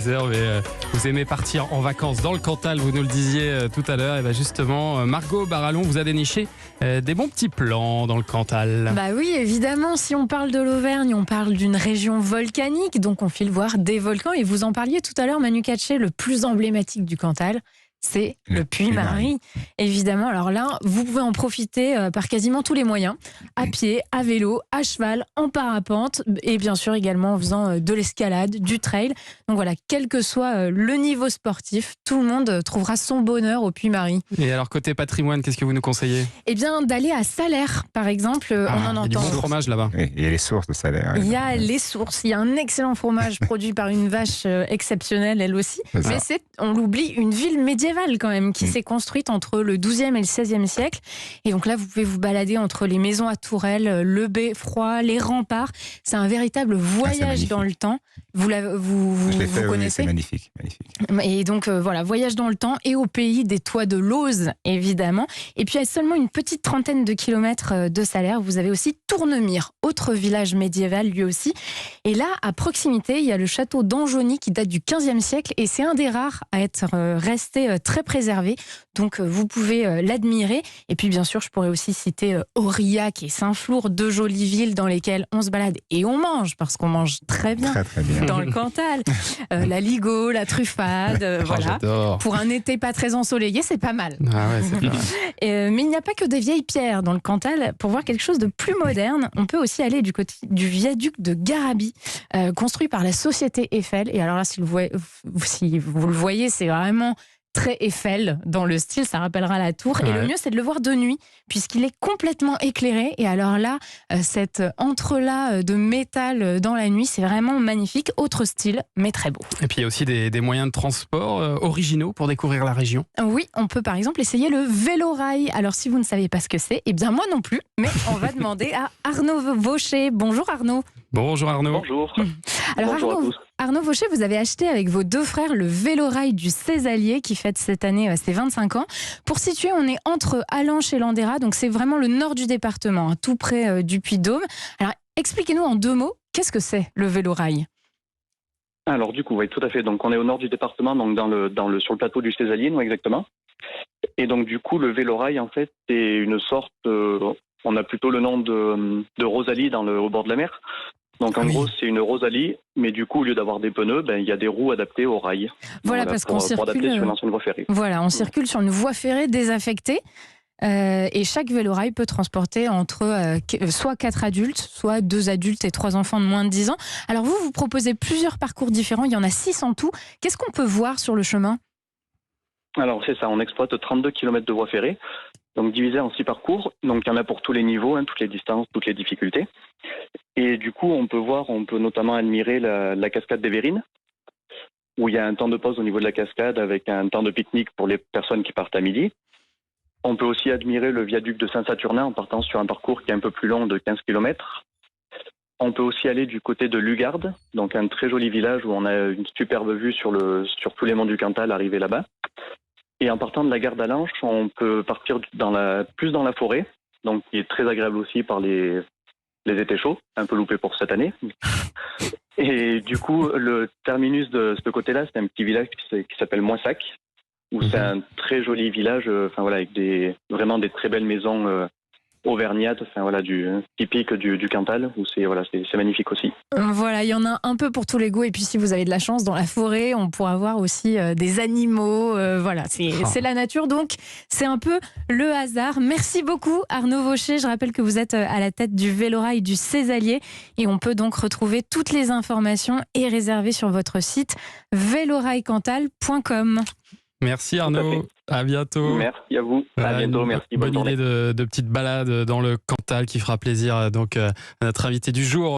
Mais vous aimez partir en vacances dans le Cantal, vous nous le disiez tout à l'heure. Et bien justement, Margot Barallon vous a déniché des bons petits plans dans le Cantal. Bah oui, évidemment, si on parle de l'Auvergne, on parle d'une région volcanique, donc on file voir des volcans. Et vous en parliez tout à l'heure, Manu Katché, le plus emblématique du Cantal, c'est le Puy-Marie, évidemment. Alors là, vous pouvez en profiter par quasiment tous les moyens, à pied, à vélo, à cheval, en parapente et bien sûr également en faisant de l'escalade, du trail. Donc voilà, quel que soit le niveau sportif, tout le monde trouvera son bonheur au Puy-Marie. Et alors côté patrimoine, qu'est-ce que vous nous conseillez ? Eh bien, d'aller à Salers, par exemple, on en Il y a du entend. bon fromage là-bas. Oui, il y a les sources de Salers. Il y a les sources, il y a un excellent fromage produit par une vache exceptionnelle, elle aussi. C'est ça. Mais c'est, on l'oublie, une ville médiévale quand même, qui s'est construite entre le XIIe et le XVIe siècle. Et donc là, vous pouvez vous balader entre les maisons à tourelles, le beffroi, les remparts. C'est un véritable voyage dans le temps. Vous Je l'ai fait, oui, connaissez ? c'est magnifique, magnifique. Et donc voilà, voyage dans le temps et au pays des toits de Lauze, évidemment. Et puis à seulement une petite trentaine de kilomètres de Salers, vous avez aussi Tournemire, autre village médiéval lui aussi. Et là, à proximité, il y a le château d'Anjony qui date du XVe siècle et c'est un des rares à être resté très préservé. Donc vous pouvez l'admirer. Et puis bien sûr, je pourrais aussi citer Aurillac et Saint-Flour, deux jolies villes dans lesquelles on se balade et on mange, parce qu'on mange très bien. Très, très bien. Dans le Cantal, la Ligo, la truffade, voilà. J'adore. Pour un été pas très ensoleillé, c'est pas mal. Ah ouais, c'est pas mal. Mais il n'y a pas que des vieilles pierres dans le Cantal. Pour voir quelque chose de plus moderne, on peut aussi aller du côté du viaduc de Garabi, construit par la société Eiffel. Et alors là, si vous le voyez, c'est vraiment très Eiffel dans le style, ça rappellera la tour. Et le mieux, c'est de le voir de nuit, puisqu'il est complètement éclairé. Et alors là, cet entrelac de métal dans la nuit, c'est vraiment magnifique. Autre style, mais très beau. Et puis il y a aussi des moyens de transport originaux pour découvrir la région. Oui, on peut par exemple essayer le vélo-rail. Alors si vous ne savez pas ce que c'est, eh bien moi non plus, mais on va demander à Arnaud Vaucher. Bonjour Arnaud. Bonjour Arnaud. Bonjour. Alors Bonjour à tous. Arnaud Vaucher, vous avez acheté avec vos deux frères le vélo-rail du Césalier qui fête cette année ses 25 ans. Pour situer, on est entre Allanche et Landera, donc c'est vraiment le nord du département, tout près du Puy-de-Dôme. Alors expliquez-nous en deux mots, qu'est-ce que c'est le vélo-rail ? Alors du coup, oui, tout à fait. Donc on est au nord du département, donc sur le plateau du Césalier, nous exactement. Et donc du coup, le vélorail, en fait, c'est une sorte, on a plutôt le nom de Rosalie au bord de la mer. Donc en gros, c'est une Rosalie, mais du coup, au lieu d'avoir des pneus, il y a des roues adaptées au rail. Voilà, parce qu'on pour adapter circule. sur une ancienne voie ferrée. Voilà, on circule sur une voie ferrée désaffectée. Et chaque vélorail peut transporter entre soit 4 adultes, soit 2 adultes et 3 enfants de moins de 10 ans. Alors vous proposez plusieurs parcours différents, il y en a 6 en tout. Qu'est-ce qu'on peut voir sur le chemin ? Alors c'est ça, on exploite 32 km de voie ferrée, donc divisé en 6 parcours. Donc il y en a pour tous les niveaux, toutes les distances, toutes les difficultés. Et du coup, on peut notamment admirer la cascade des Vérines, où il y a un temps de pause au niveau de la cascade avec un temps de pique-nique pour les personnes qui partent à midi. On peut aussi admirer le viaduc de Saint-Saturnin en partant sur un parcours qui est un peu plus long de 15 km. On peut aussi aller du côté de Lugarde, donc un très joli village où on a une superbe vue sur tous les monts du Cantal arriver là-bas. Et en partant de la gare d'Allanche, on peut partir plus dans la forêt, donc qui est très agréable aussi par les étés chauds, un peu loupé pour cette année. Et du coup, le terminus de ce côté-là, c'est un petit village qui s'appelle Moissac, où c'est un très joli village, avec vraiment des très belles maisons auvergnates, typiques du Cantal, où c'est magnifique aussi. Voilà, il y en a un peu pour tous les goûts. Et puis si vous avez de la chance, dans la forêt, on pourra voir aussi des animaux. Voilà, c'est la nature, donc c'est un peu le hasard. Merci beaucoup Arnaud Vaucher. Je rappelle que vous êtes à la tête du vélorail du Césalier. Et on peut donc retrouver toutes les informations et réserver sur votre site vélorailcantal.com. Merci Arnaud, à bientôt. Merci à vous, à bientôt, merci. Bonne idée de petite balade dans le Cantal qui fera plaisir donc à notre invité du jour.